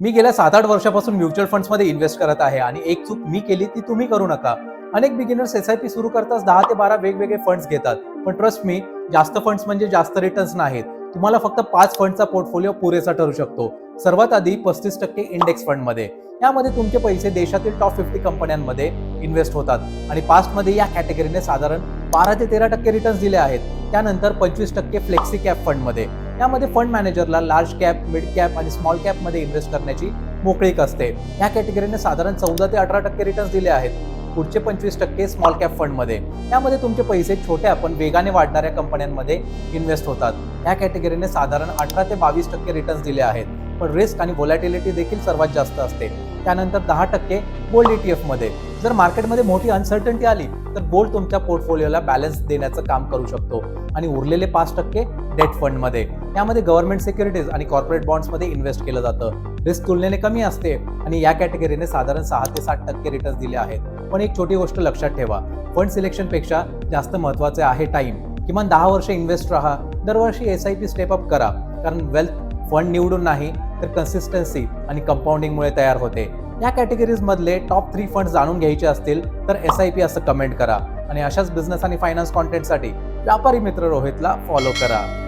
मी गेल्या 7-8 वर्षापासून mutual फंड्समध्ये invest करत आहे आणि एक चूक मी केली ती तुम्ही करू नका. अनेक बिगिनर्स एस-आय-पी सुरू करताच 10 ते 12 वेगवेगळे फंड्स घेतात. पण ट्रस्ट मी, जास्त फंड्स म्हणजे जास्त रिटर्न्स नाहीत. तुम्हाला फक्त 5 फंडचा पोर्टफोलिओ पुरेसा ठरू शकतो. सर्वात आधी 35% इंडेक्स फंडमध्ये. यामध्ये तुमचे पैसे देशातील टॉप 50 कंपन्यांमध्ये इन्व्हेस्ट होतात आणि पास्टमध्ये या कॅटेगरीने साधारण 12 ते 13% रिटर्न्स दिले आहेत. त्यानंतर 25% फ्लेक्सी कॅप फंडमध्ये. यामध्ये फंड मॅनेजरला लार्ज कॅप, मिड कॅप आणि स्मॉल कॅप मध्ये इन्व्हेस्ट करण्याची मोकळीक असते. या कॅटेगरीने साधारण 14 ते 18% रिटर्न्स दिले आहेत. पुढचे 25% स्मॉल कॅप फंडमध्ये. यामध्ये तुमचे पैसे छोट्या पण वेगाने वाढणाऱ्या कंपन्यांमध्ये इन्व्हेस्ट होतात. या कॅटेगरीने साधारण 18 ते 22% रिटर्न्स दिले आहेत. पण रिस्क आणि व्होलॅटिलिटी देखील सर्वात जास्त असते. त्यानंतर 10% गोल्ड ETF मध्ये. जर मार्केटमध्ये मोठी अनसर्टन्टी आली तर गोल्ड तुमच्या पोर्टफोलिओला बॅलन्स देण्याचं काम करू शकतो. आणि उरलेले 5% डेट फंडमध्ये. यामध्ये गव्हर्नमेंट सिक्युरिटीज आणि कॉर्पोरेट बॉन्ड्समध्ये इन्व्हेस्ट केलं जातं. रिस्क तुलनेने कमी असते आणि या कॅटेगरीने साधारण 6 ते 7% रिटर्न्स दिले आहेत. पण एक छोटी गोष्ट लक्षात ठेवा, फंड सिलेक्शनपेक्षा जास्त महत्त्वाचे आहे टाइम. किमान 10 वर्ष इन्व्हेस्ट राहा. दरवर्षी एस-आय-पी स्टेप अप करा, कारण वेल्थ फंड निवडून नाही तर कन्सिस्टन्सी आणि कंपाऊंडिंगमुळे तयार होते. या कॅटेगरीज मधले टॉप 3 फंड जाणून घ्यायचे असतील तर एस-आय-पी असं कमेंट करा आणि अशाच बिझनेस आणि फायनान्स कॉन्टेंटसाठी व्यापारी मित्र रोहितला फॉलो करा.